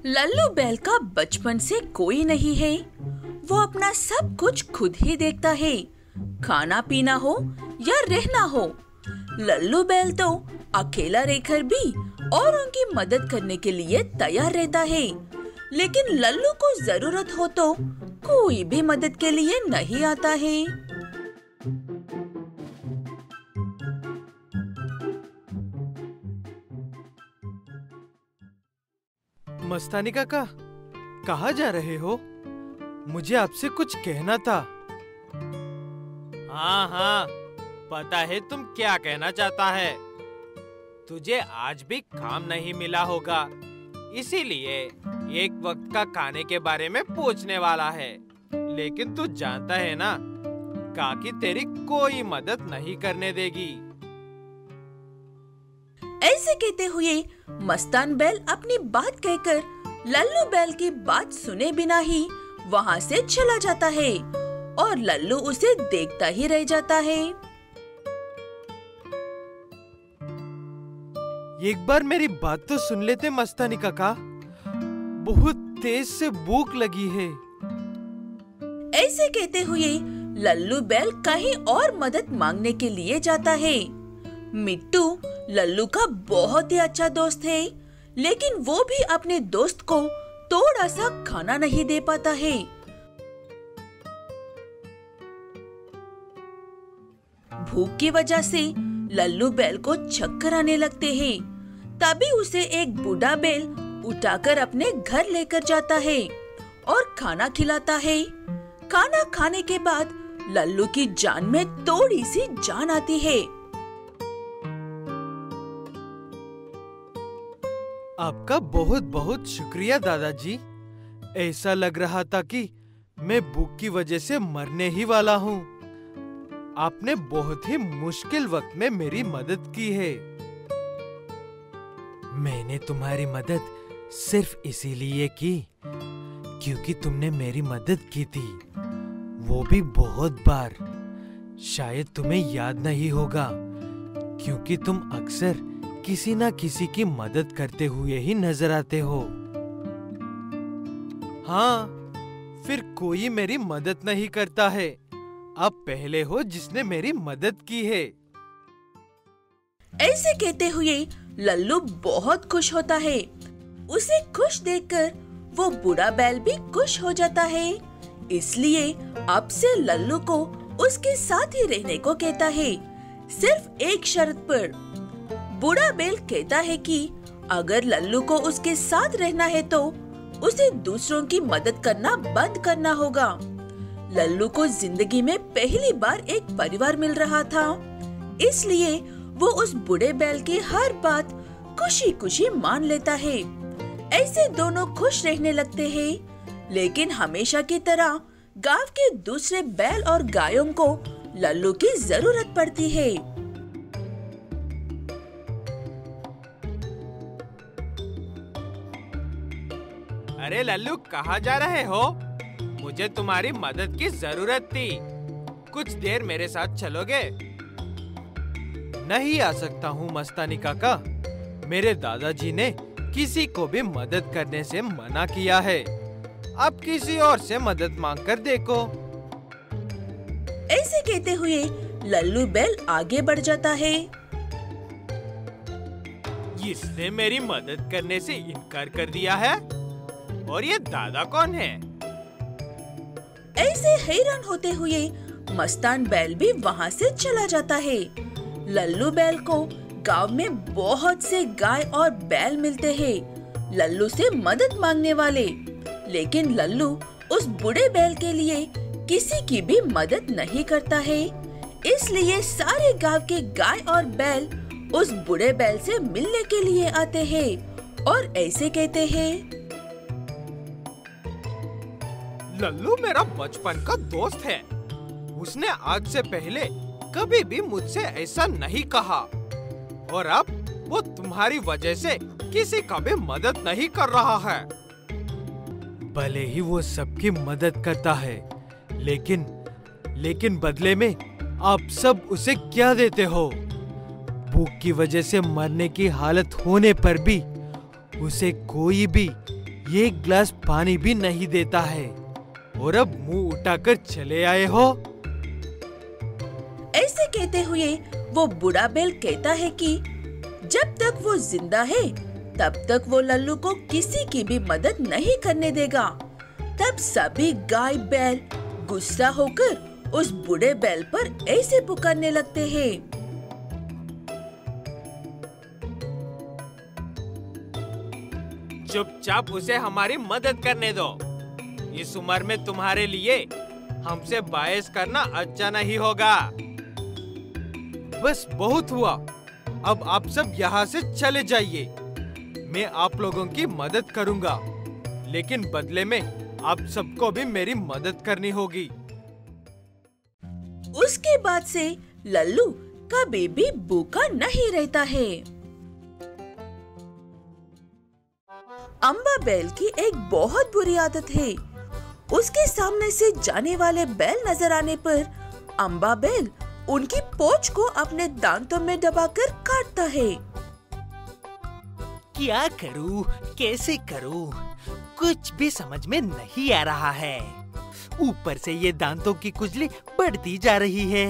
लल्लू बैल का बचपन से कोई नहीं है। वो अपना सब कुछ खुद ही देखता है, खाना पीना हो या रहना हो। लल्लू बैल तो अकेला रहकर भी और उनकी मदद करने के लिए तैयार रहता है, लेकिन लल्लू को जरूरत हो तो कोई भी मदद के लिए नहीं आता है। मस्तानी काका, कहाँ जा रहे हो? मुझे आपसे कुछ कहना था। हाँ हाँ, पता है तुम क्या कहना चाहता है। तुझे आज भी काम नहीं मिला होगा, इसीलिए एक वक्त का खाने के बारे में पूछने वाला है। लेकिन तू जानता है ना, काकी तेरी कोई मदद नहीं करने देगी। ऐसे कहते हुए मस्तान बैल अपनी बात कहकर लल्लू बैल की बात सुने बिना ही वहाँ से चला जाता है और लल्लू उसे देखता ही रह जाता है। एक बार मेरी बात तो सुन लेते मस्तानी काका, बहुत तेज से भूख लगी है। ऐसे कहते हुए लल्लू बैल कहीं और मदद मांगने के लिए जाता है। मिट्टू लल्लू का बहुत ही अच्छा दोस्त है, लेकिन वो भी अपने दोस्त को थोड़ा सा खाना नहीं दे पाता है। भूख की वजह से लल्लू बैल को चक्कर आने लगते हैं। तभी उसे एक बूढ़ा बैल उठाकर अपने घर लेकर जाता है और खाना खिलाता है। खाना खाने के बाद लल्लू की जान में थोड़ी सी जान आती है। आपका बहुत बहुत शुक्रिया दादाजी। ऐसा लग रहा था कि मैं भूख की वजह से मरने ही वाला हूँ। आपने बहुत ही मुश्किल वक्त में मेरी मदद की है। मैंने तुम्हारी मदद सिर्फ इसीलिए की क्योंकि तुमने मेरी मदद की थी, वो भी बहुत बार। शायद तुम्हें याद नहीं होगा क्योंकि तुम अक्सर किसी ना किसी की मदद करते हुए ही नजर आते हो। हाँ, फिर कोई मेरी मदद नहीं करता है। आप पहले हो जिसने मेरी मदद की है। ऐसे कहते हुए लल्लू बहुत खुश होता है। उसे खुश देखकर वो बूढ़ा बैल भी खुश हो जाता है। इसलिए अब से लल्लू को उसके साथ ही रहने को कहता है, सिर्फ एक शर्त पर। बूढ़ा बैल कहता है कि अगर लल्लू को उसके साथ रहना है तो उसे दूसरों की मदद करना बंद करना होगा। लल्लू को जिंदगी में पहली बार एक परिवार मिल रहा था, इसलिए वो उस बूढ़े बैल की हर बात खुशी खुशी मान लेता है। ऐसे दोनों खुश रहने लगते हैं, लेकिन हमेशा की तरह गांव के दूसरे बैल और गायों को लल्लू की जरूरत पड़ती है। अरे लल्लू, कहाँ जा रहे हो? मुझे तुम्हारी मदद की जरूरत थी। कुछ देर मेरे साथ चलोगे? नहीं आ सकता हूँ मस्तानी काका। मेरे दादाजी ने किसी को भी मदद करने से मना किया है। अब किसी और से मदद मांगकर देखो। ऐसे कहते हुए लल्लू बैल आगे बढ़ जाता है। इसने मेरी मदद करने से इनकार कर दिया है। और ये दादा कौन है? ऐसे हैरान होते हुए मस्तान बैल भी वहाँ से चला जाता है। लल्लू बैल को गांव में बहुत से गाय और बैल मिलते हैं लल्लू से मदद मांगने वाले, लेकिन लल्लू उस बूढ़े बैल के लिए किसी की भी मदद नहीं करता है। इसलिए सारे गांव के गाय और बैल उस बूढ़े बैल से मिलने के लिए आते हैं और ऐसे कहते हैं, लल्लू मेरा बचपन का दोस्त है। उसने आज से पहले कभी भी मुझसे ऐसा नहीं कहा, और अब वो तुम्हारी वजह से किसी का भी मदद नहीं कर रहा है। भले ही वो सबकी मदद करता है, लेकिन बदले में आप सब उसे क्या देते हो? भूख की वजह से मरने की हालत होने पर भी उसे कोई भी एक गिलास पानी भी नहीं देता है, और अब मुंह उठाकर चले आए हो। ऐसे कहते हुए वो बूढ़ा बैल कहता है कि जब तक वो जिंदा है तब तक वो लल्लू को किसी की भी मदद नहीं करने देगा। तब सभी गाय बैल गुस्सा होकर उस बूढ़े बैल पर ऐसे पुकारने लगते हैं। चुपचाप उसे हमारी मदद करने दो। इस उम्र में तुम्हारे लिए हमसे बहस करना अच्छा नहीं होगा। बस बहुत हुआ, अब आप सब यहाँ से चले जाइए। मैं आप लोगों की मदद करूँगा, लेकिन बदले में आप सबको भी मेरी मदद करनी होगी। उसके बाद से लल्लू कभी भी भूखा नहीं रहता है। अम्बा बैल की एक बहुत बुरी आदत है। उसके सामने से जाने वाले बैल नजर आने पर अम्बा बैल उनकी पूंछ को अपने दांतों में दबाकर काटता है। क्या करूं, कैसे करूं, कुछ भी समझ में नहीं आ रहा है। ऊपर से ये दांतों की खुजली बढ़ती जा रही है।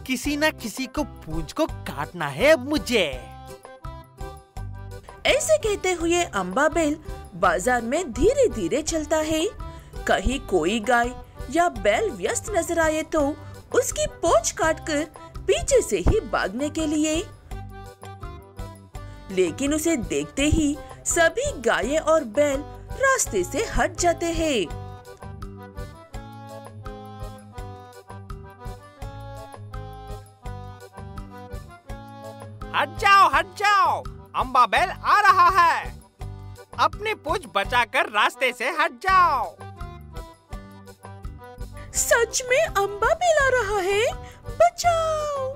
किसी न किसी को पूंछ को काटना है अब मुझे। ऐसे कहते हुए अम्बा बैल बाजार में धीरे धीरे चलता है। कहीं कोई गाय या बैल व्यस्त नजर आए तो उसकी पूंछ काटकर पीछे से ही भागने के लिए, लेकिन उसे देखते ही सभी गायें और बैल रास्ते से हट जाते हैं। हट जाओ, अम्बा बैल आ रहा है। अपनी पूंछ बचाकर रास्ते से हट जाओ। सच में अम्बा बैल आ रहा है, बचाओ।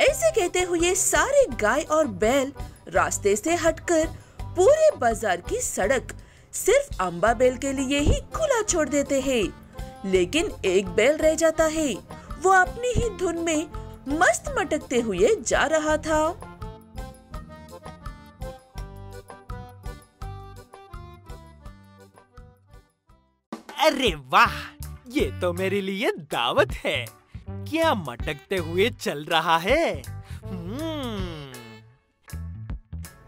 ऐसे कहते हुए सारे गाय और बैल रास्ते से हटकर पूरे बाजार की सड़क सिर्फ अम्बा बैल के लिए ही खुला छोड़ देते हैं। लेकिन एक बैल रह जाता है। वो अपनी ही धुन में मस्त मटकते हुए जा रहा था। अरे वाह, ये तो मेरे लिए दावत है। क्या मटकते हुए चल रहा है।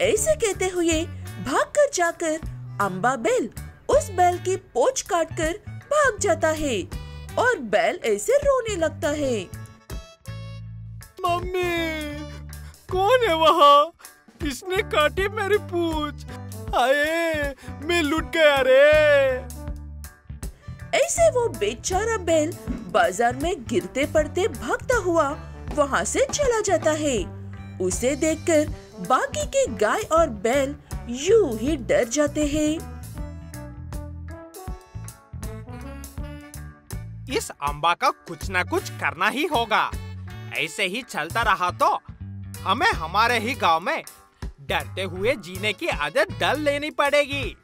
ऐसे कहते हुए भागकर जाकर अम्बा बैल उस बैल की पूंछ काटकर भाग जाता है और बैल ऐसे रोने लगता है। मम्मी, कौन है वहाँ? किसने काटी मेरी पूंछ? आए, मैं लुट गया रे। ऐसे वो बेचारा बैल बाजार में गिरते पड़ते भागता हुआ वहाँ से चला जाता है। उसे देखकर बाकी के गाय और बैल यूं ही डर जाते हैं। इस अम्बा का कुछ न कुछ करना ही होगा। ऐसे ही चलता रहा तो हमें हमारे ही गांव में डरते हुए जीने की आदत डाल लेनी पड़ेगी।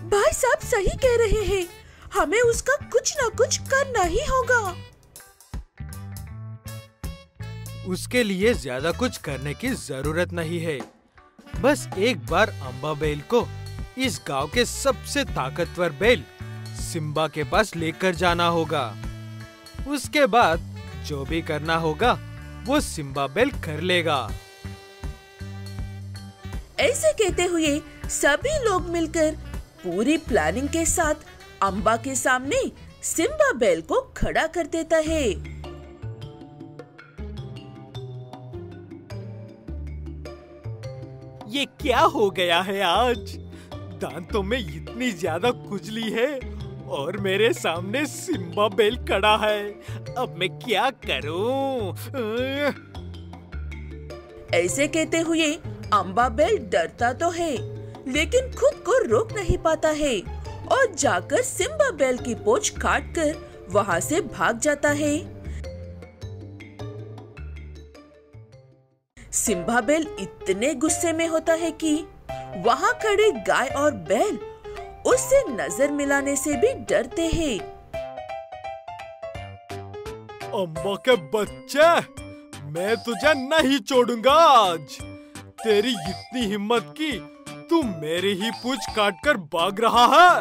भाई साहब सही कह रहे हैं, हमें उसका कुछ न कुछ करना ही होगा। उसके लिए ज्यादा कुछ करने की जरूरत नहीं है। बस एक बार अम्बा बैल को इस गांव के सबसे ताकतवर बैल सिम्बा के पास लेकर जाना होगा। उसके बाद जो भी करना होगा वो सिम्बा बैल कर लेगा। ऐसे कहते हुए सभी लोग मिलकर पूरी प्लानिंग के साथ अम्बा के सामने सिम्बा बैल को खड़ा कर देता है। ये क्या हो गया है आज? दांतों में इतनी ज्यादा खुजली है और मेरे सामने सिम्बा बैल खड़ा है। अब मैं क्या करूं? ऐसे कहते हुए अम्बा बैल डरता तो है लेकिन खुद को रोक नहीं पाता है और जाकर सिम्बा बैल की पूंछ काटकर वहाँ से भाग जाता है। सिम्बा बैल इतने गुस्से में होता है कि वहाँ खड़े गाय और बैल उससे नजर मिलाने से भी डरते हैं। अम्बा के बच्चे, मैं तुझे नहीं छोड़ूंगा आज। तेरी इतनी हिम्मत की तू मेरी ही पूंछ काट कर भाग रहा है।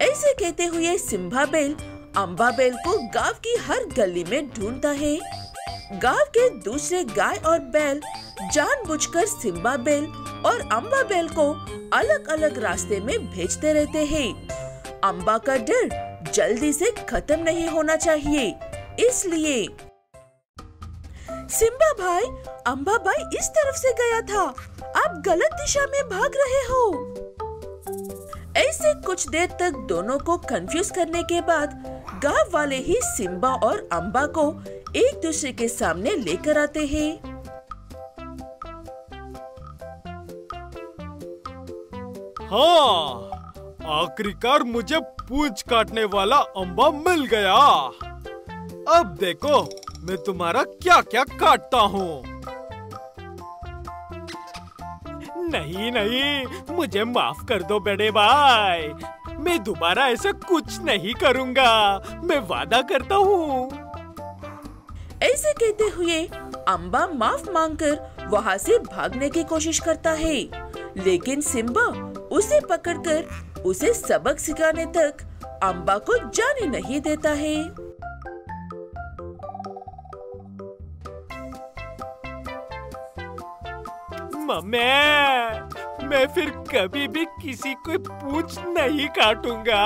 ऐसे कहते हुए सिम्बा बेल अम्बा बेल को गांव की हर गली में ढूंढता है। गांव के दूसरे गाय और बैल जानबूझकर सिम्बा बेल और अम्बा बेल को अलग अलग रास्ते में भेजते रहते हैं। अम्बा का डर जल्दी से खत्म नहीं होना चाहिए, इसलिए सिम्बा भाई, अम्बा भाई इस तरफ से गया था, आप गलत दिशा में भाग रहे हो। ऐसे कुछ देर तक दोनों को कंफ्यूज करने के बाद गांव वाले ही सिम्बा और अम्बा को एक दूसरे के सामने लेकर आते हैं। हाँ, आखिरकार मुझे पूंछ काटने वाला अम्बा मिल गया। अब देखो मैं तुम्हारा क्या क्या काटता हूँ। नहीं नहीं, मुझे माफ कर दो बड़े भाई, मैं दोबारा ऐसा कुछ नहीं करूँगा, मैं वादा करता हूँ। ऐसे कहते हुए अम्बा माफ मांगकर वहाँ से भागने की कोशिश करता है, लेकिन सिम्बा उसे पकड़कर उसे सबक सिखाने तक अम्बा को जाने नहीं देता है। मम्मी, मैं फिर कभी भी किसी को पूंछ नहीं काटूंगा।